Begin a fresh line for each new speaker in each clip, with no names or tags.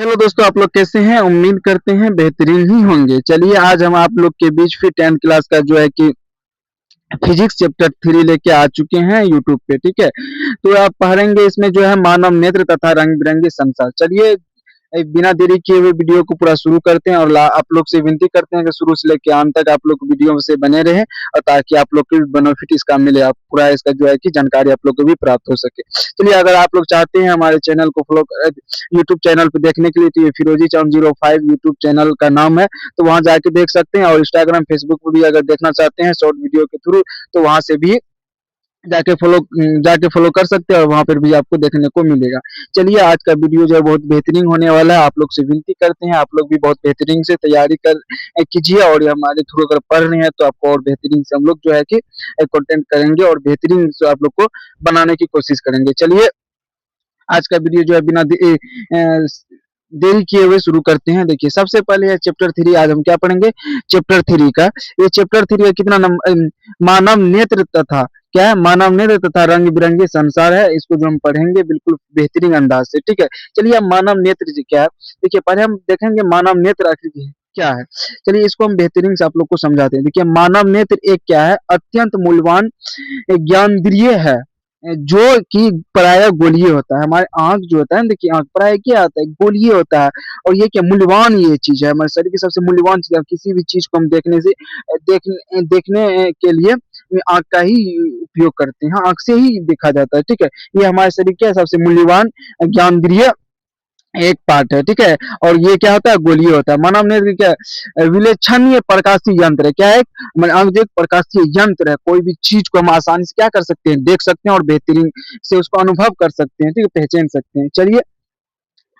Hello दोस्तों, आप लोग कैसे हैं? उम्मीद करते हैं बेहतरीन ही होंगे। चलिए आज हम आप लोग के बीच फिर 10th क्लास का जो है कि फिजिक्स चैप्टर 3 लेके आ चुके हैं यूट्यूब पे। ठीक है, तो आप पढ़ेंगे इसमें जो है मानव नेत्र तथा रंग बिरंगे संसार। चलिए बिना देरी किए हुए वीडियो को पूरा शुरू करते हैं और आप लोग से विनती करते हैं कि शुरू से लेकर अंत तक आप लोग वीडियो से बने रहें और ताकि आप लोग को भी बेनिफिट इसका मिले, आप पूरा इसका जो है कि जानकारी आप लोग को भी प्राप्त हो सके। चलिए अगर आप लोग चाहते हैं हमारे चैनल को फॉलो यूट्यूब चैनल पे देखने के लिए, तो ये फिरोजी चांद 05 यूट्यूब चैनल का नाम है, तो वहां जाके देख सकते हैं। और इंस्टाग्राम फेसबुक पे भी अगर देखना चाहते हैं शॉर्ट वीडियो के थ्रू, तो वहां से भी जाके फॉलो कर सकते हैं और वहां पर भी आपको देखने को मिलेगा। चलिए आज का वीडियो जो है बहुत बेहतरीन होने वाला है। आप लोग से विनती करते हैं, आप लोग भी बहुत बेहतरीन से तैयारी कर कीजिए और ये हमारे थ्रू अगर पढ़ रहे हैं तो आपको और बेहतरीन से हम लोग जो है कि कंटेंट करेंगे और बेहतरीन से आप लोग को बनाने की कोशिश करेंगे। चलिए आज का वीडियो जो है बिना देरी किए हुए शुरू करते हैं। देखिए सबसे पहले है चैप्टर 3। आज हम क्या पढ़ेंगे? चैप्टर 3 का, ये चैप्टर 3 का कितना नंबर? मानव नेत्र तथा क्या है? मानव नेत्र तथा रंग बिरंगे संसार है। इसको जो हम पढ़ेंगे बिल्कुल बेहतरीन अंदाज से। ठीक है, चलिए अब मानव नेत्र जी क्या है, देखिए पहले हम देखेंगे मानव नेत्र आखिर क्या है। चलिए इसको हम बेहतरीन से आप लोग को समझाते हैं। देखिए मानव नेत्र एक क्या है? अत्यंत मूल्यवान ज्ञानेंद्रिय है, जो कि प्राय गोलीय होता है। हमारे आंख जो होता है, देखिए आंख प्राय क्या होता है? गोलीय होता है। और ये क्या मूल्यवान ये चीज है, हमारे शरीर की सबसे मूल्यवान चीज है। किसी भी चीज को हम देखने से देखने के लिए आंख का ही उपयोग करते हैं, आंख से ही देखा जाता है। ठीक है, ये हमारे शरीर के सबसे मूल्यवान ज्ञानेंद्रिय एक पार्ट है। ठीक है, और ये क्या होता है? गोलीय होता है। मानव नेत्र क्या है? विलेक्षणीय प्रकाशीय यंत्र है। क्या है? एक प्रकाशीय यंत्र है। कोई भी चीज को हम आसानी से क्या कर सकते हैं? देख सकते हैं और बेहतरीन से उसको अनुभव कर सकते हैं। ठीक है, पहचान सकते हैं। चलिए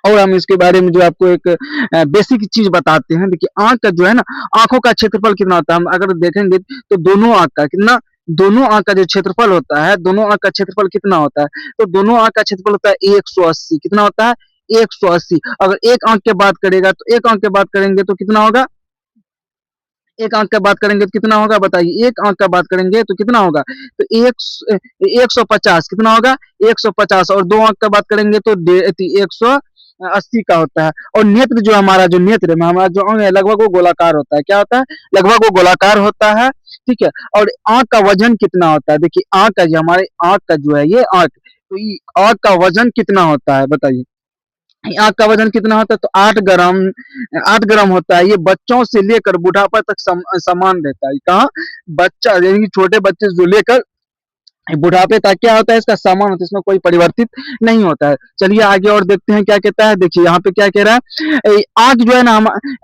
और हम इसके बारे में जो आपको एक बेसिक चीज बताते हैं। देखिए आंख का जो है ना, आंखों का क्षेत्रफल कितना होता है? हम अगर देखेंगे तो दोनों आंख का कितना, दोनों आंख का जो क्षेत्रफल होता है, दोनों आंख का क्षेत्रफल कितना होता है? तो दोनों आंख का क्षेत्रफल होता है 180। कितना होता है? 180। अगर एक अंक की बात करेगा तो एक अंक की बात करेंगे तो कितना होगा? एक अंक का बात करेंगे तो कितना होगा बताइए? एक अंक का बात करेंगे तो कितना होगा? तो 150 कितना होगा? 150। और दो अंक का बात करेंगे तो 180 का होता है। और नेत्र जो हमारा जो नेत्र में हमारा जो अंग है लगभग वो गोलाकार होता है। क्या होता है? लगभग वो गोलाकार होता है। ठीक है, और आंख का वजन कितना होता है? देखिए आंख का जो हमारे आंख का जो है ये आंख, तो ये आंख का वजन कितना होता है बताइए? आग का वजन कितना होता है? तो 8 ग्राम, 8 ग्राम होता है। ये बच्चों से लेकर बुढ़ापा तक समान रहता है। कहाँ? बच्चा यानी कि छोटे बच्चे से जो लेकर बुढ़ापे तक क्या होता है? इसका समान होता है, इसमें कोई परिवर्तित नहीं होता है। चलिए आगे और देखते हैं क्या कहता है। देखिए यहाँ पे क्या कह रहा है, आंख जो है ना,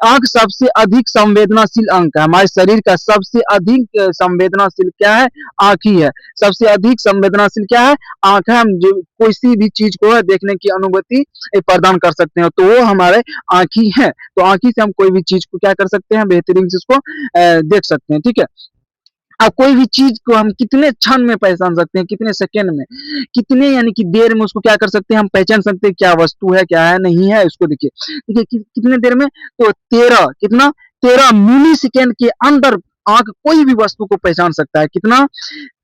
आंख सबसे अधिक संवेदनाशील अंग है। हमारे शरीर का सबसे अधिक संवेदनाशील क्या है? आंख ही है। सबसे अधिक संवेदनाशील क्या है? आंख है। हम जो किसी भी चीज को देखने की अनुभूति प्रदान कर सकते हैं, तो वो हमारे आंख ही है। तो आंख ही से हम कोई भी चीज को क्या कर सकते हैं? बेहतरीन से उसको देख सकते हैं। ठीक है, अब कोई भी चीज को हम कितने क्षण में पहचान सकते हैं? कितने सेकंड में, कितने यानी कि देर में उसको क्या कर सकते हैं? हम पहचान सकते हैं क्या वस्तु है क्या है नहीं है उसको। देखिए देखिए कितने देर में? तो 13 कितना, 13 मिली सेकेंड के अंदर आंख कोई भी वस्तु को पहचान सकता है। कितना?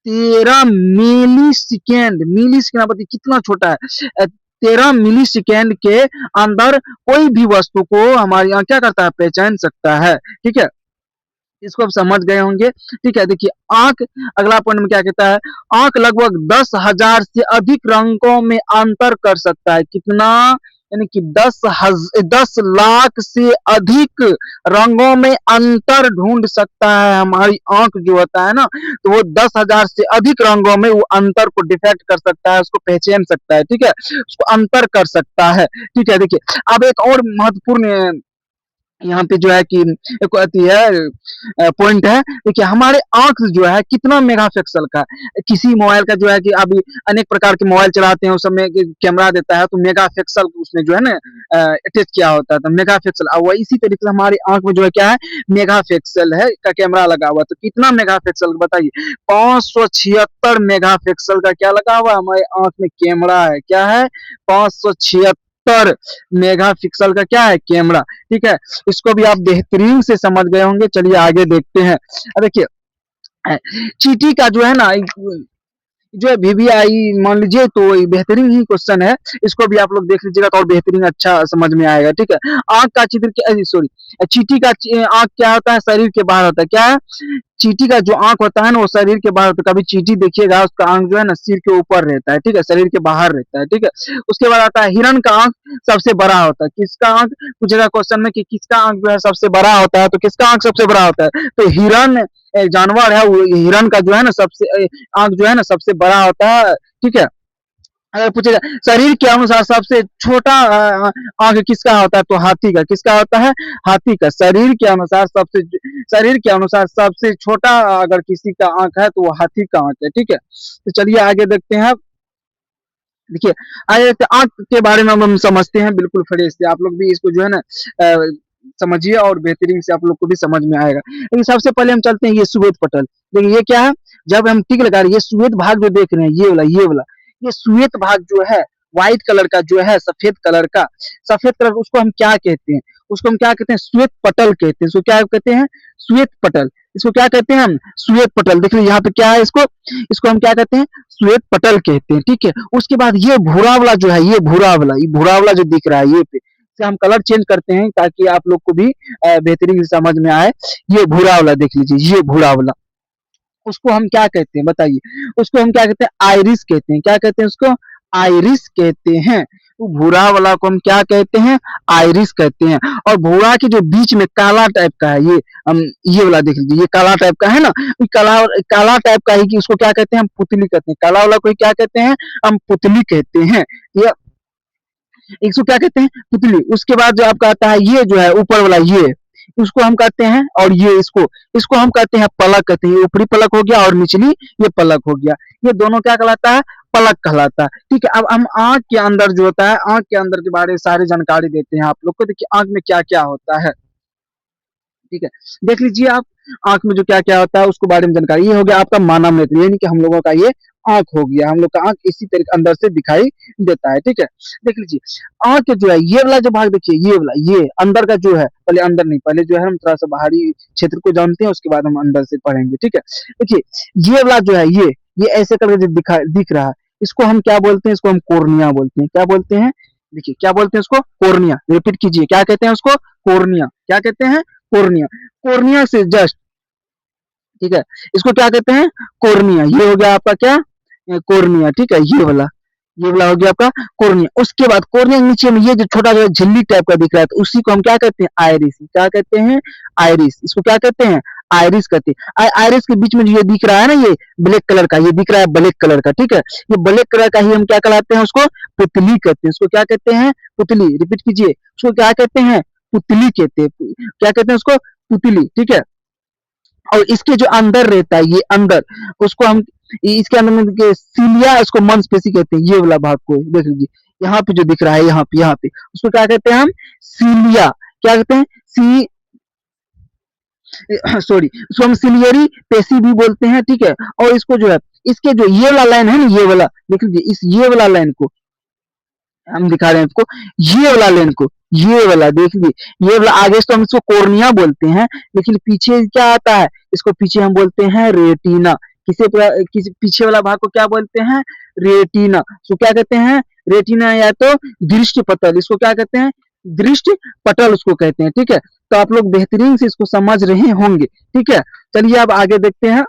13 मिली सेकेंड। मिली सेकेंड बताइए कितना छोटा है। 13 मिली सेकेंड के अंदर कोई भी वस्तु को हमारी आंख क्या करता है? पहचान सकता है। ठीक है, इसको आप समझ गए होंगे। ठीक है, देखिए आंख, अगला पॉइंट में क्या कहता है? आंख लगभग 10,000 से अधिक रंगों में अंतर कर सकता है। कितना? यानी कि 10 लाख से अधिक रंगों में अंतर ढूंढ सकता है। हमारी आंख जो होता है ना, तो वो 10,000 से अधिक रंगों में वो अंतर को डिटेक्ट कर सकता है, उसको पहचान सकता है। ठीक है, उसको अंतर कर सकता है। ठीक है, देखिए अब एक और महत्वपूर्ण यहाँ पे जो है कि एक अति है पॉइंट है। देखिए हमारे आंख जो है कितना मेगापिक्सल का, किसी मोबाइल का जो है कि अभी अनेक प्रकार के मोबाइल चलाते हैं, उस समय कैमरा देता है तो मेगापिक्सल उसमें जो है ना अटैच किया होता है, तो मेगापिक्सल। अब वही इसी तरीके से हमारी आंख में जो है क्या है? मेगापिक्सल है का कैमरा लगा हुआ। तो कितना मेगापिक्सल बताइए? 576 मेगापिक्सल का क्या लगा हुआ? हमारे आंख में कैमरा है। क्या है? 576 मेगापिक्सल का क्या है? कैमरा। ठीक है, इसको भी आप बेहतरीन से समझ गए होंगे। चलिए आगे देखते हैं। अब देखिए चींटी का जो है ना, जो है वीवीआई मान लीजिए, तो ये बेहतरीन ही क्वेश्चन है। इसको भी आप लोग देख लीजिएगा तो और बेहतरीन अच्छा समझ में आएगा, ठीक है। आंख का चित्र क्या, सॉरी, चींटी का आंख क्या होता है, शरीर के बाहर होता है, क्या है, चींटी का जो आंख होता है ना वो शरीर के बाहर होता है। कभी चींटी देखिएगा उसका आंख जो है ना सिर के ऊपर रहता है, ठीक है, शरीर के बाहर रहता है, ठीक है। उसके बाद आता है हिरण का आंख सबसे बड़ा होता है। किसका आंख पूछेगा क्वेश्चन में कि किसका आंख जो है सबसे बड़ा होता है, तो किसका आंख सबसे बड़ा होता है, तो हिरण एक जानवर है, वो हिरण का जो है ना सबसे आंख जो है ना सबसे बड़ा होता है, ठीक है। अगर पूछेगा शरीर के अनुसार सबसे छोटा आंख किसका होता है, तो हाथी का। किसका होता है, हाथी का। शरीर के अनुसार सबसे छोटा अगर किसी का आंख है तो वो हाथी का आंख है, ठीक है। तो चलिए आगे देखते हैं। देखिए आगे देखते हैं, आंख के बारे में हम समझते हैं बिल्कुल फ्रेश से। आप लोग भी इसको जो है ना समझिए और बेहतरीन से आप लोग को भी समझ में आएगा। लेकिन सबसे पहले हम चलते हैं ये श्वेत पटल। देखिए ये क्या है, जब हम टिक लगा रहे हैं, ये श्वेत भाग जो देख रहे हैं, ये वाला ये श्वेत भाग जो है व्हाइट कलर का जो है, सफेद कलर, उसको हम क्या कहते हैं, उसको हम क्या कहते हैं, श्वेत पटल कहते हैं। इसको क्या कहते हैं, श्वेत पटल। इसको क्या कहते हैं हम, श्वेत पटल। देख लीजिए यहाँ पे क्या है, इसको इसको हम क्या कहते हैं, श्वेत पटल कहते हैं, ठीक है। उसके बाद ये भूरा वाला जो है, ये भूरा वाला जो दिख रहा है, ये पे से हम कलर चेंज करते हैं ताकि आप लोग को भी बेहतरीन से समझ में आए। ये भूरा वाला देख लीजिए, ये भूरा वाला, उसको हम क्या कहते हैं बताइए, उसको हम क्या कहते हैं, आइरिस कहते हैं। क्या कहते हैं उसको, आइरिस कहते हैं। तो भूरा वाला को हम क्या कहते हैं, आइरिस कहते हैं। और भूरा के जो बीच में काला टाइप का है, ये वाला देख लीजिए, ये काला टाइप का है ना, काला काला टाइप का ही कि उसको क्या कहते हैं, हम पुतली कहते हैं। काला वाला को क्या कहते हैं, हम पुतली कहते हैं। ये इसको क्या कहते हैं, पुतली। उसके बाद जो आपका आता है ये जो है ऊपर वाला, ये उसको हम कहते हैं, और ये इसको इसको हम कहते हैं पलक कहते हैं। ये ऊपरी पलक हो गया और निचली ये पलक हो गया। ये दोनों क्या कहलाता है, पलक कहलाता है, ठीक है। अब हम आंख के अंदर जो होता है, आंख के अंदर के बारे में सारी जानकारी देते हैं आप लोग को। देखिए आंख में क्या क्या होता है, ठीक है। देख लीजिए आप, आंख में जो क्या क्या होता है उसको बारे में जानकारी। ये हो गया आपका मानव नेत्र, यानी कि हम लोगों का ये आंख हो गया। हम लोग का आंख इसी तरीके अंदर से दिखाई देता है, ठीक है। देख लीजिए आंख जो है, ये वाला जो भाग देखिए, ये वाला, ये अंदर का जो है, पहले अंदर नहीं, पहले जो है हम थोड़ा सा बाहरी क्षेत्र को जानते हैं, उसके बाद हम अंदर से पढ़ेंगे, ठीक है। देखिए ये वाला जो है, ये ऐसे करके दिख रहा है, इसको हम क्या बोलते हैं, इसको हम कोर्निया बोलते हैं। क्या बोलते हैं, देखिए क्या बोलते हैं उसको, कोर्निया। रिपीट कीजिए, क्या कहते हैं उसको, कोर्निया। क्या कहते हैं, कोर्निया। कोर्निया से जस्ट, ठीक है, इसको क्या कहते हैं, कोर्निया। ये हो गया आपका क्या, कोर्निया, ठीक है। ये वाला हो गया आपका कोर्निया। उसके बाद कोर्निया के नीचे में ये जो छोटा जो झिल्ली टाइप का दिख रहा है, तो उसी को हम क्या कहते हैं, आइरिस। क्या कहते हैं, आइरिस। इसको क्या कहते हैं, आइरिस कहते हैं। आइरिस के बीच में जो ये दिख रहा है ना, ये ब्लैक कलर का, ये दिख रहा है ब्लैक कलर का, ठीक है। ये ब्लैक कलर का ही हम क्या कहलाते हैं, उसको पुतली कहते हैं। उसको क्या कहते हैं, पुतली। रिपीट कीजिए, उसको क्या कहते हैं, पुतली कहते हैं। क्या कहते हैं उसको, पुतली, ठीक है। और इसके जो अंदर रहता है, ये अंदर, उसको हम इसके अंदर में सीलिया, इसको मांसपेशी कहते हैं। ये वाला भाग को देख लीजिए, यहाँ पे जो दिख रहा है, यहाँ पे उसको क्या कहते हैं हम, सीलिया। क्या कहते हैं, सी सॉरी, उसको हम सिलियरी पेशी भी बोलते हैं, ठीक है। और इसको जो है, इसके जो ये वाला लाइन है ना, ये वाला देख लीजिए, इस ये वाला लाइन को हम दिखा रहे हैं आपको, ये वाला लेन को, ये वाला देख लीजिए, ये वाला आगे से तो हम इसको कोर्निया बोलते हैं, लेकिन पीछे क्या आता है, इसको पीछे हम बोलते हैं रेटिना। किसी पीछे वाला भाग को क्या बोलते हैं, रेटिना। इसको क्या कहते हैं, रेटिना, या तो दृष्टि पटल, इसको क्या कहते हैं, दृष्टि पटल उसको कहते हैं, ठीक है। तो आप लोग बेहतरीन से इसको समझ रहे होंगे, ठीक है। चलिए अब आगे देखते हैं।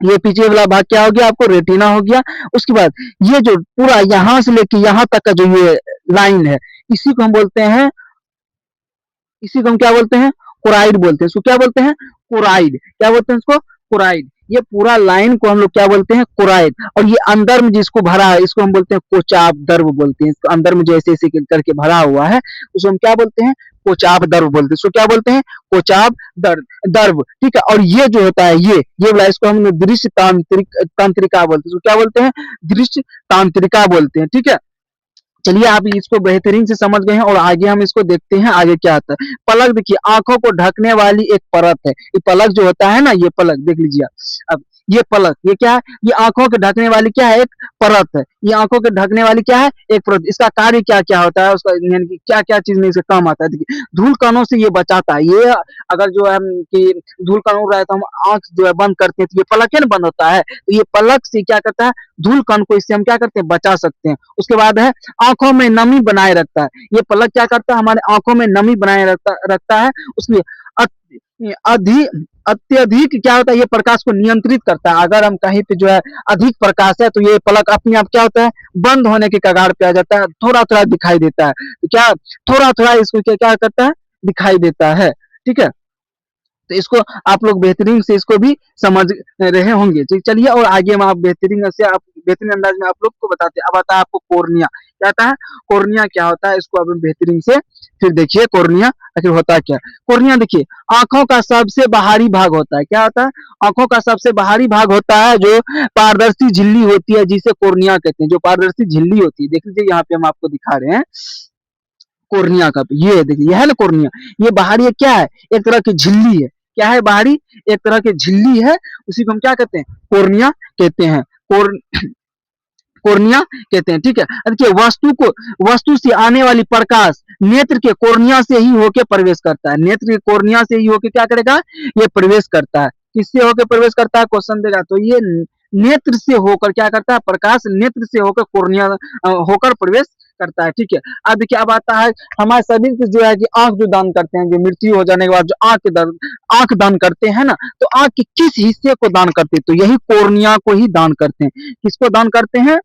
ये पीछे वाला भाग क्या हो गया, आपको रेटिना हो गया। उसके बाद ये जो पूरा यहां से लेके यहां तक का जो ये लाइन है, इसी को हम बोलते हैं, इसी को हम क्या बोलते हैं, कोराइड बोलते हैं। इसको क्या बोलते हैं, कोराइड। क्या बोलते हैं इसको, कोराइड। ये पूरा लाइन को हम लोग क्या बोलते हैं, कोराइड। और ये अंदर में जिसको भरा है, इसको हम बोलते हैं कोचाप दर्व बोलते हैं। इसको अंदर में जो ऐसे ऐसे करके भरा हुआ है, उसको हम क्या बोलते हैं, कोचाप दर्व बोलते हैं। इसको क्या बोलते हैं, कोचाप दर्व, ठीक है। और ये जो होता है, ये वाला, इसको हम दृश्य तांत्रिका बोलते हैं। इसको क्या बोलते हैं, दृश्य तांत्रिका बोलते हैं, ठीक है। चलिए आप इसको बेहतरीन से समझ गए हैं और आगे हम इसको देखते हैं आगे क्या आता है। पलक देखिए आंखों को ढकने वाली एक परत है। ये पलक जो होता है ना, ये पलक देख लीजिए आप। अब ये पलक ये क्या है? ये आंखों के ढकने वाली क्या है? एक परत है। ये आंखों के ढकने वाली क्या है? एक परत। इसका कार्य क्या क्या होता है, उसका यानी कि क्या क्या चीज में इसका काम आता है? देखिए धूल कणों से ये बचाता है। ये अगर जो है कि धूल कण उड़ रहा है तो हम आंख जो है बंद करते हैं तो ये पलक है ना बंद होता है, तो ये पलक से क्या करता है? धूल कण को इससे हम क्या करते हैं? बचा सकते हैं। उसके बाद है आंखों में नमी बनाए रखता है। ये पलक क्या करता है? हमारे आंखों में नमी बनाए रखता है। उसमें अधिक अत्यधिक क्या होता है? ये प्रकाश को नियंत्रित करता है। अगर हम कहीं पे जो है अधिक प्रकाश है तो ये पलक अपने आप क्या होता है? बंद होने के कगार पे आ जाता है, थोड़ा थोड़ा दिखाई देता है। तो क्या थोड़ा थोड़ा इसको क्या क्या करता है? दिखाई देता है। ठीक है, तो इसको आप लोग बेहतरीन से इसको भी समझ रहे होंगे। तो चलिए और आगे हम आप बेहतरीन अंदाज में आप लोग को बताते हैं। अब आता है आपको कोर्निया। क्या आता है? कोर्निया क्या होता है? इसको आप बेहतरीन से फिर देखिए कोर्निया आखिर होता क्या है। कोर्निया देखिए आंखों का सबसे बाहरी भाग होता है। क्या होता है? आंखों का सबसे बाहरी भाग होता है जो पारदर्शी झिल्ली होती है, जिसे कोर्निया कहते हैं। जो पारदर्शी झिल्ली होती है, देख लीजिए यहाँ पे हम आपको दिखा रहे हैं कोर्निया का। ये देखिए यह है ना कोर्निया। ये बाहरी एक क्या है? एक तरह की झिल्ली है। क्या है? बाहरी एक तरह की झिल्ली है। उसी को हम क्या कहते हैं? कोर्निया कहते हैं। कोर्निया कहते हैं। ठीक है, देखिए वस्तु से आने वाली प्रकाश नेत्र के कोर्निया से ही होके प्रवेश करता है। नेत्र के कोर्निया से ही होके क्या करेगा? ये प्रवेश करता है। किससे होकर प्रवेश करता है? क्वेश्चन देगा तो ये नेत्र से होकर क्या करता है? प्रकाश नेत्र से होकर कोर्निया होकर प्रवेश करता है। ठीक है, अब देखिए अब आता है हमारे शरीर के जो है कि आंख जो दान करते हैं, जो मृत्यु हो जाने के बाद जो आंख दान करते हैं ना, तो आंख के किस हिस्से को दान करते हैं? तो यही कोर्निया को ही दान करते हैं। किसको दान करते हैं?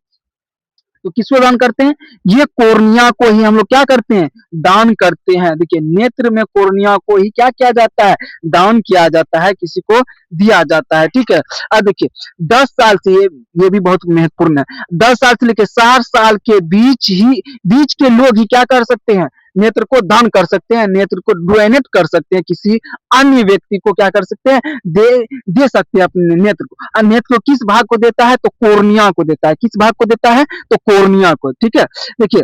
तो किसको दान करते हैं? ये कोर्निया को ही हम लोग क्या करते हैं? दान करते हैं। देखिए नेत्र में कोर्निया को ही क्या किया जाता है? दान किया जाता है, किसी को दिया जाता है। ठीक है, अब देखिए 10 साल से ये भी बहुत महत्वपूर्ण है। 10 साल से लेकर 60 साल के बीच के लोग ही क्या कर सकते हैं? नेत्र को दान कर सकते हैं, नेत्र को डोनेट कर सकते हैं, किसी अन्य व्यक्ति को क्या कर सकते हैं? दे सकते हैं अपने नेत्र को। और नेत्र को किस भाग को देता है? तो कोर्निया को देता है। किस भाग को देता है? तो कोर्निया को। ठीक है, देखिए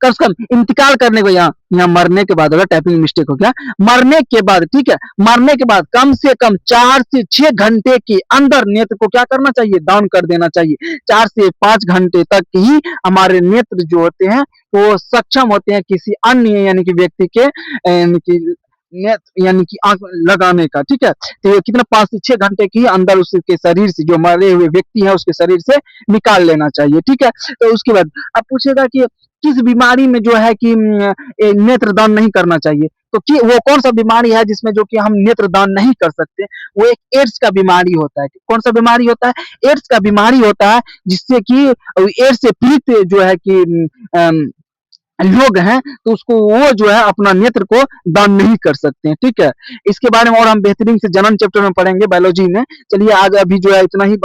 कम से कम इंतकाल करने को, यहाँ मरने के बाद होगा, टाइपिंग मिस्टेक हो गया। मरने के बाद, ठीक है, मरने के बाद कम से कम 4 से 6 घंटे के अंदर नेत्र को क्या करना चाहिए? दान कर देना चाहिए। 4 से 5 घंटे तक ही हमारे नेत्र जो होते हैं वो सक्षम होते हैं किसी अन्य यानी कि व्यक्ति के यानी कि यानी कि आंख लगाने का। ठीक है, तो ये कितना 5 से 6 घंटे के अंदर उसके शरीर से, जो मरे हुए व्यक्ति है उसके शरीर से निकाल लेना चाहिए। ठीक है, तो उसके बाद अब पूछेगा कि किस बीमारी में जो है कि नेत्रदान नहीं करना चाहिए? तो कि वो कौन सा बीमारी है जिसमें जो कि हम नेत्रदान नहीं कर सकते? वो एक एड्स का बीमारी होता है। कौन सा बीमारी होता है? एड्स का बीमारी होता है, जिससे कि एड्स से पीड़ित जो है कि लोग हैं तो उसको वो जो है अपना नेत्र को दान नहीं कर सकते हैं। ठीक है, इसके बारे में और हम बेहतरीन से जनन चैप्टर में पढ़ेंगे बायोलॉजी में। चलिए आज अभी जो है इतना ही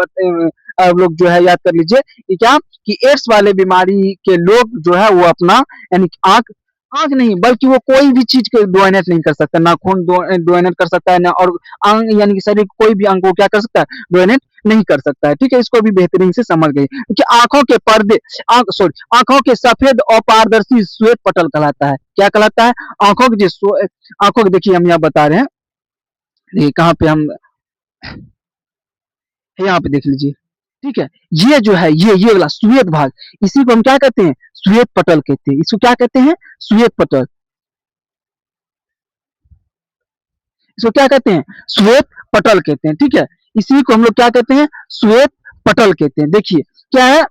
आप लोग जो है याद कर लीजिए कि क्या कि एड्स वाले बीमारी के लोग जो है वो अपना यानी आंख आंख नहीं बल्कि वो कोई भी चीज को डोनेट नहीं कर सकता। ना खून डोनेट कर सकता है, ना और अंग यानी कि शरीर कोई भी अंग को क्या कर सकता है? डोनेट नहीं कर सकता है। ठीक है, इसको भी बेहतरीन से समझ गए कि आंखों के पर्दे आंखों के सफेद और पारदर्शी श्वेत पटल कहलाता है। क्या कहलाता है? आंखों के जो आंखों के, देखिए हम यहाँ बता रहे हैं, देखिए कहाँ पे हम यहाँ पे देख लीजिए। ठीक है, ये जो है ये वाला श्वेत भाग, इसी को हम क्या कहते हैं? श्वेत पटल कहते हैं। इसको क्या कहते हैं? श्वेत पटल। इसको क्या कहते हैं? श्वेत पटल कहते हैं। ठीक है, इसी को हम लोग क्या कहते हैं? श्वेत पटल कहते हैं। देखिए क्या है?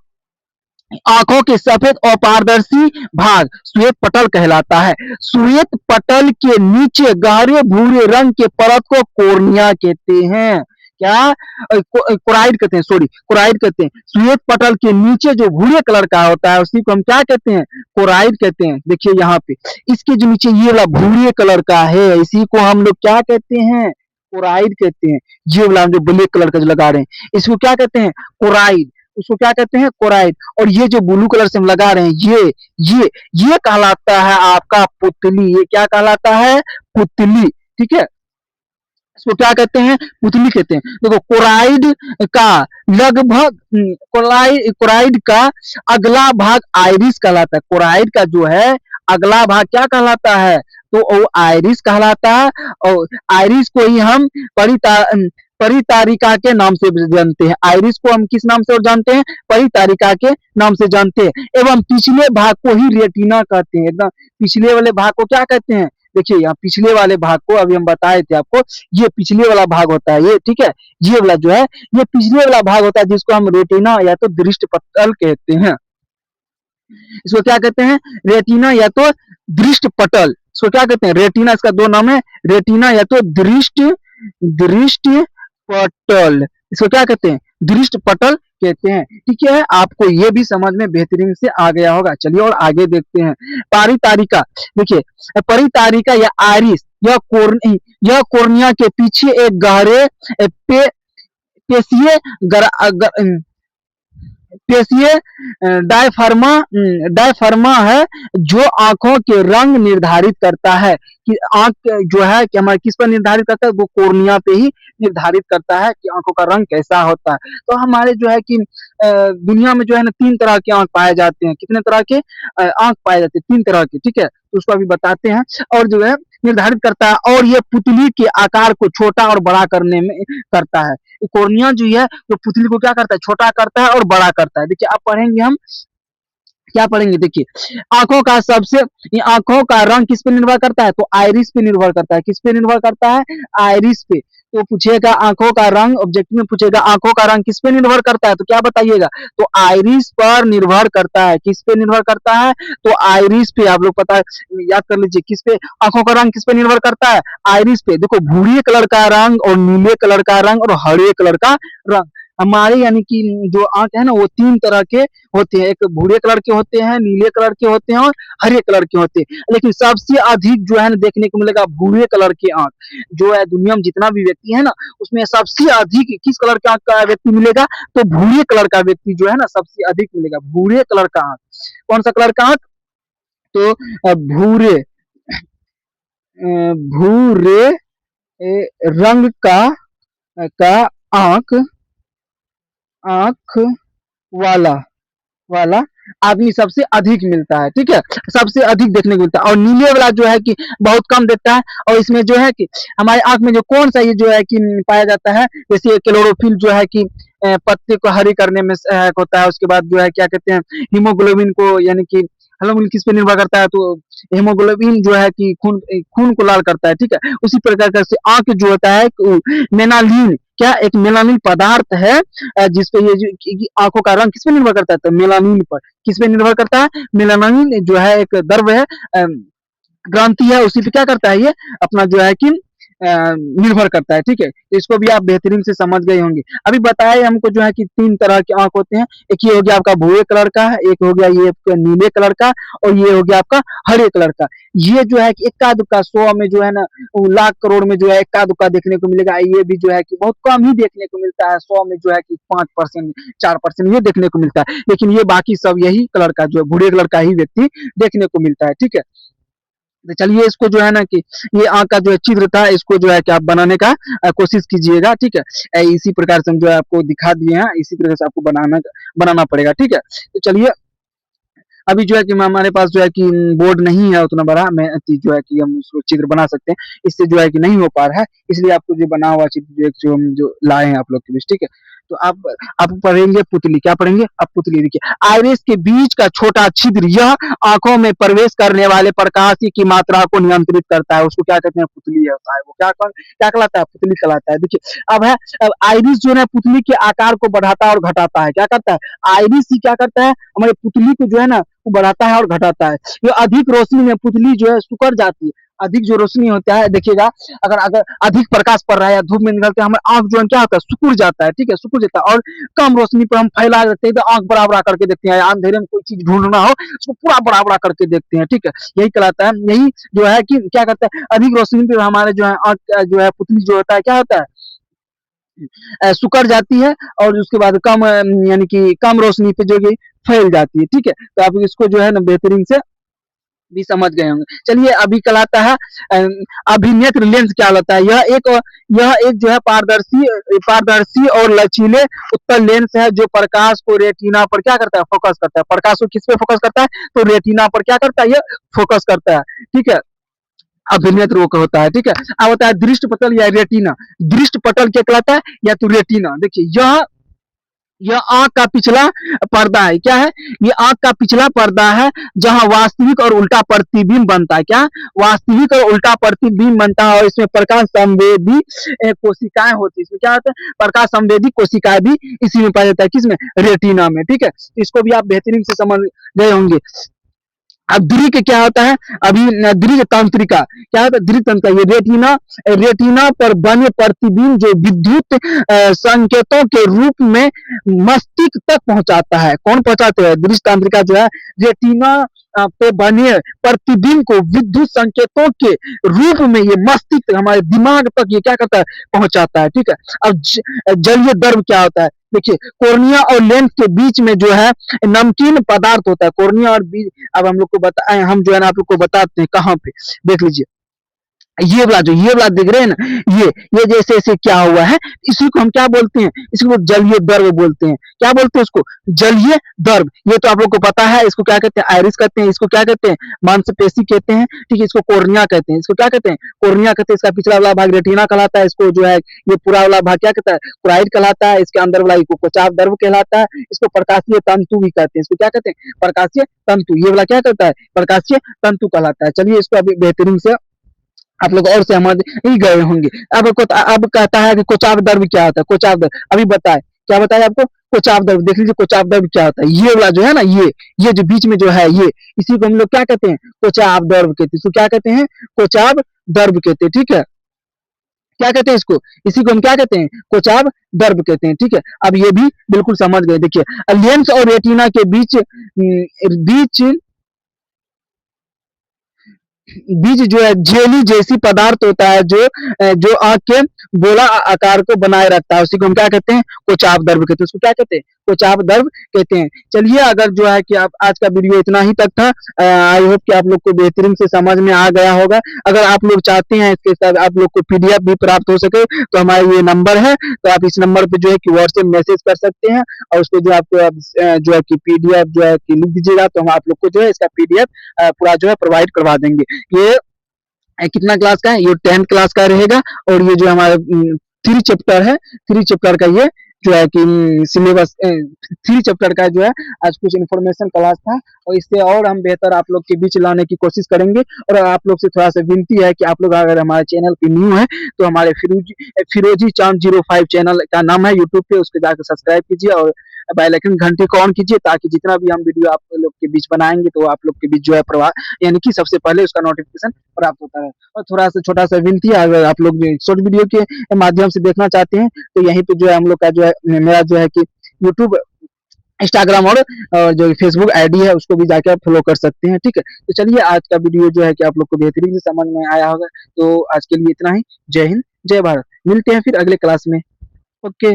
आंखों के सफेद और पारदर्शी भाग श्वेत पटल कहलाता है। श्वेत पटल के नीचे गहरे भूरे रंग के परत को कोर्निया कहते हैं। क्या? कोराइड कहते हैं, सॉरी कोराइड कहते हैं। श्वेत पटल के नीचे जो भूरे कलर का होता है उसी को हम क्या कहते हैं? कोराइड कहते हैं। देखिए यहाँ पे इसके जो नीचे ये वाला भूरे कलर का है, इसी को हम लोग क्या कहते हैं? कोराइड कहते हैं। ये वाला जो ब्लैक कलर का जो लगा रहे हैं इसको क्या कहते हैं? कोराइड। उसको क्या कहते हैं? कोराइड। और ये जो ब्लू कलर से हम लगा रहे हैं ये कहलाता है आपका पुतली। ये क्या कहलाता है? पुतली। ठीक है, इसको क्या कहते हैं, पुतली कहते हैं। देखो कोराइड का लगभग कोराइड का अगला भाग आइरिस कहलाता है। कोराइड का जो है अगला भाग क्या कहलाता है, तो वो आइरिस कहलाता है। और आइरिस को ही हम परितारिका के नाम से जानते हैं। आइरिस को हम किस नाम से और जानते हैं, परितारिका के नाम से जानते हैं। एवं पिछले भाग को ही रेटिना कहते हैं। एकदम पिछले वाले भाग को क्या कहते हैं, देखिए यहाँ पिछले वाले भाग को अभी हम बताए थे आपको, ये पिछले वाला भाग होता है ये, ठीक है। ये वाला जो है ये पिछले वाला भाग होता है जिसको हम रेटिना या तो दृष्टि पटल कहते हैं। इसको क्या कहते हैं, रेटिना या तो दृष्टि पटल। इसको क्या कहते हैं, रेटिना, इसका दो नाम है, रेटिना या तो दृष्टि दृष्टि पटल। इसको क्या कहते हैं, दृष्टि पटल कहते हैं। ठीक है, आपको ये भी समझ में बेहतरीन से आ गया होगा। चलिए और आगे देखते हैं। परितारिका, देखिए परितारिका या आइरिस यह कोर्निया के पीछे एक गहरे पे, पेशीय पेशीय डायफर्मा है जो आंखों के रंग निर्धारित करता है कि आंख जो है कि हमारे किस पर निर्धारित करता है, वो कोर्निया पे ही निर्धारित करता है कि आंखों का रंग कैसा होता है। तो हमारे जो है कि दुनिया में जो है ना 3 तरह के आंख पाए जाते हैं। कितने तरह के आंख पाए जाते हैं, 3 तरह के, ठीक है। तो उसको अभी बताते हैं और जो है निर्धारित करता है, और ये पुतली के आकार को छोटा और बड़ा करने में करता है। कोर्निया जो है तो पुतली को क्या करता है, छोटा करता है और बड़ा करता है। देखिए आप पढ़ेंगे, हम क्या पढ़ेंगे, देखिए आंखों का रंग किस पे निर्भर करता है, तो आइरिस पे निर्भर करता है। किस पे निर्भर करता है, आइरिस पे। तो पूछेगा आंखों का रंग, ऑब्जेक्टिव में पूछेगा आंखों का रंग किस पे निर्भर करता है, तो क्या बताइएगा, तो आइरिस पर निर्भर करता है। किस पे निर्भर करता है, तो आइरिस पे। आप लोग पता याद कर लीजिए, किस पे आंखों का रंग किस पे निर्भर करता है, आइरिस पे। देखो भूरे कलर का रंग और नीले कलर का रंग और हरे कलर का रंग, हमारे यानी कि जो आंख है ना वो 3 तरह के होते हैं। एक भूरे कलर के होते हैं, नीले कलर के होते हैं और हरे कलर के होते हैं। लेकिन सबसे अधिक जो है ना देखने को मिलेगा भूरे कलर की आंख। जो है दुनिया में जितना भी व्यक्ति है ना उसमें सबसे अधिक किस कलर का आंख का व्यक्ति मिलेगा, तो भूरे कलर का व्यक्ति जो है ना सबसे अधिक मिलेगा, भूरे कलर का आंख। कौन सा कलर का आंख, तो भूरे भूरे रंग का आंख आंख वाला वाला आदमी सबसे अधिक मिलता है। ठीक है, सबसे अधिक देखने को मिलता है। और नीले वाला जो है कि बहुत कम देता है। और इसमें जो है कि हमारे आंख में जो कौन सा ये जो है कि पाया जाता है, जैसे क्लोरोफिल जो है कि पत्ते को हरी करने में सहायक होता है। उसके बाद जो है क्या कहते हैं, हीमोग्लोबिन को यानी कि हेमोग्लोबिन किस पे निर्भर करता है, तो हेमोग्लोबिन जो है कि खून को लाल करता है। ठीक है, उसी प्रकार से आंख जो होता है मेनालिन, क्या एक मेलानिन पदार्थ है जिसपे ये जो आंखों का रंग किस पे निर्भर करता है, तो मेलानिन पर। किस पे निर्भर करता है, मेलानिन जो है एक द्रव्य है, ग्रंथि है, उसी पे क्या करता है ये अपना जो है कि निर्भर करता है। ठीक है, तो इसको भी आप बेहतरीन से समझ गए होंगे। अभी बताया हमको जो है कि 3 तरह के आंख होते हैं। एक ये हो गया आपका भूरे कलर का, एक हो गया ये नीले कलर का, और ये हो गया आपका हरे कलर का। ये जो है कि इक्का दुक्का 100 में जो है ना, लाख करोड़ में जो है इक्का दुक्का देखने को मिलेगा। ये भी जो है कि बहुत कम ही देखने को मिलता है, 100 में जो है कि 5% 4% ये देखने को मिलता है। लेकिन ये बाकी सब यही कलर का जो है भूरे कलर का ही व्यक्ति देखने को मिलता है। ठीक है, तो चलिए इसको जो है ना कि ये आंख का जो है चित्र था, इसको जो है कि आप बनाने का कोशिश कीजिएगा। ठीक है, इसी प्रकार से हम जो है आपको दिखा दिए हैं, इसी प्रकार से आपको बनाना पड़ेगा। ठीक है, तो चलिए अभी जो है कि हमारे पास जो है कि बोर्ड नहीं है उतना बड़ा, मैं जो है कि हम उसको चित्र बना सकते हैं, इससे जो है कि नहीं हो पा रहा है, इसलिए आपको जो बना हुआ चित्र जो हम जो लाए हैं आप लोग के बीच। ठीक है, तो आप पढ़ेंगे पुतली। क्या पढ़ेंगे आप, पुतली। देखिए आइरिस के बीच का छोटा छिद्र यह आंखों में प्रवेश करने वाले प्रकाश की मात्रा को नियंत्रित करता है। उसको क्या कहते हैं, पुतली होता है। वो क्या कहलाता है, पुतली कहलाता है। देखिए अब आइरिस जो है पुतली के आकार को बढ़ाता है और घटाता है। क्या करता है, आइरिस ही क्या करता है, हमारे पुतली को जो है ना वो बढ़ाता है और घटाता है। ये अधिक रोशनी में पुतली जो है सिकुड़ जाती है। अधिक जो रोशनी होता है, देखिएगा अगर अगर अधिक प्रकाश पड़ रहा है या धूप में निकलते हैं, हमारा आंख जो है क्या होता है, सिकुड़ जाता है। ठीक है, सिकुड़ जाता है। और कम रोशनी पर हम फैला देते हैं तो आंख बड़ा बड़ा करके देखते हैं। अंधेरे में कोई चीज ढूंढना हो उसको पूरा बड़ा बड़ा करके देखते हैं। ठीक है, यही कहलाता है। यही जो है कि क्या करता है, अधिक रोशनी पे हमारे जो है आंख जो है पुतली जो होता है क्या होता है, सिकुड़ जाती है। और उसके बाद कम यानी कि कम रोशनी पे जो फैल जाती है। ठीक है, तो आप इसको जो है ना बेहतरीन से भी समझ गए होंगे। चलिए अभी कल आता है अभिनेत्र लेंस क्या होता है। यह एक जो है पारदर्शी और लचीले उत्तल लेंस है जो प्रकाश को रेटिना पर क्या करता है, फोकस करता है। प्रकाश को किस पे फोकस करता है, तो रेटिना पर क्या करता है, ये फोकस करता है। ठीक है, अभिनेत्र वो होता है। ठीक है, अब होता है दृष्ट पटल या रेटिना। दृष्ट पटल क्या कहलाता है, या तो रेटिना। देखिए यह आंख का पिछला पर्दा है। क्या है, ये आंख का पिछला पर्दा है जहां वास्तविक और उल्टा प्रतिबिंब बनता है। क्या, वास्तविक और उल्टा प्रतिबिंब बनता है, और इसमें प्रकाश संवेदी कोशिकाएं होती है। इसमें क्या होता है, प्रकाश संवेदी कोशिकाएं भी इसी में पाया जाता है। किसमें, रेटिना में। ठीक है, इसको भी आप बेहतरीन से समझ गए होंगे। अब दृक क्या होता है, अभी दृक तंत्रिका क्या होता है, दृक तंत्रिका ये रेटिना रेटिना पर बने प्रतिबिंब जो विद्युत संकेतों के रूप में मस्तिष्क तक पहुंचाता है। कौन पहुंचाते हैं, दृश्य तंत्रिका जो है रेटिना पे बने प्रतिबिंब को विद्युत संकेतों के रूप में ये मस्तिष्क हमारे दिमाग तक ये क्या करता है, पहुंचाता है। ठीक है, अब जलीय द्रव क्या होता है, देखिए कोर्निया और लेंस के बीच में जो है नमकीन पदार्थ होता है। कोर्निया और बीच, अब हम लोग को बताए, हम जो है ना आप लोग को बताते हैं कहाँ पे, देख लीजिए ये वाला दिख रहे हैं ना, ये जैसे ऐसे क्या हुआ है, इसी को हम क्या बोलते हैं, इसको जलीय द्रव बोलते हैं। क्या बोलते हैं उसको, जलीय द्रव। ये तो आप लोग को पता है, इसको क्या कहते हैं, आयरिस कहते हैं, इसको क्या कहते हैं, मांसपेशी कहते हैं। ठीक है, इसको कोर्निया कहते हैं, इसको क्या कहते हैं, कोर्निया कहते हैं। इसका पिछला वाला भाग रेटिना कहलाता है, इसको जो है ये पूरा वाला भाग क्या कहता है, क्राइड कहलाता है। इसके अंदर वाला कोचाव द्रव कहलाता है। इसको प्रकाशीय तंतु भी कहते हैं। इसको क्या कहते हैं, प्रकाशीय तंतु। ये वाला क्या करता है, प्रकाशीय तंतु कहलाता है। चलिए इसको अभी बेहतरीन से आप लोग और समझ ही गए होंगे। अब कहता है कि कोचाव द्रव क्या होता है, कोचाव द्रव अभी बताए, क्या बताया आपको, कोचाव द्रव। देख लीजिए कोचाव द्रव क्या होता है, ये वाला जो है ना, ये जो बीच में जो है, ये इसी को हम लोग क्या कहते हैं, कोचाव द्रव कहते हैं। इसको क्या कहते हैं, कोचाव द्रव कहते हैं। ठीक है, क्या कहते हैं इसको, इसी को हम क्या कहते हैं, कोचाव द्रव कहते हैं। ठीक है, अब ये भी बिल्कुल समझ गए। देखिए लेंस और रेटिना के बीच बीच बीज जो है जेली जैसी पदार्थ होता है जो आंख के गोला आकार को बनाए रखता है, उसी को हम क्या कहते हैं, कोचाव द्रव कहते हैं। उसको क्या कहते हैं, कोचाव द्रव कहते हैं। चलिए अगर जो है कि आप आज का वीडियो इतना ही तक था। आई होप कि आप लोग को बेहतरीन से समझ में आ गया होगा। अगर आप लोग चाहते हैं इसके साथ आप लोग को पीडीएफ भी प्राप्त हो सके, तो हमारा ये नंबर है, तो आप इस नंबर पे जो है कि व्हाट्सएप मैसेज कर सकते हैं, और उसको जो आपको जो है कि पीडीएफ जो है कि लिख दीजिएगा, तो हम आप लोग को जो है इसका पीडीएफ पूरा जो है प्रोवाइड करवा देंगे। ये कितना क्लास का है, ये 10th क्लास का रहेगा। और ये जो हमारा 3 चैप्टर है, 3 चैप्टर का ये जो है कि सिलेबस 3 चैप्टर का जो है आज कुछ इन्फॉर्मेशन क्लास था, और इससे और हम बेहतर आप लोग के बीच लाने की कोशिश करेंगे। और आप लोग से थोड़ा सा विनती है कि आप लोग अगर हमारे चैनल पे न्यू है, तो हमारे फिरोजी चांद 05 चैनल का नाम है यूट्यूब पे, उसके जाकर सब्सक्राइब कीजिए और बेल आइकन घंटी को ऑन कीजिए, ताकि जितना भी हम वीडियो आप लोग के बीच बनाएंगे, तो आप लोग के बीच जो है प्रवाह, यानी कि सबसे पहले उसका नोटिफिकेशन प्राप्त होता है। और थोड़ा सा छोटा सा विनती है, अगर आप लोग शॉर्ट वीडियो के माध्यम से देखना चाहते हैं, तो यहीं पे जो है हम लोग का जो है, मेरा जो है कि यूट्यूब, इंस्टाग्राम और जो फेसबुक आईडी है, उसको भी जाके आप फॉलो कर सकते हैं। ठीक है, तो चलिए आज का वीडियो जो है कि आप लोग को बेहतरीन से समझ में आया होगा। तो आज के लिए इतना ही। जय हिंद, जय भारत। मिलते हैं फिर अगले क्लास में। ओके।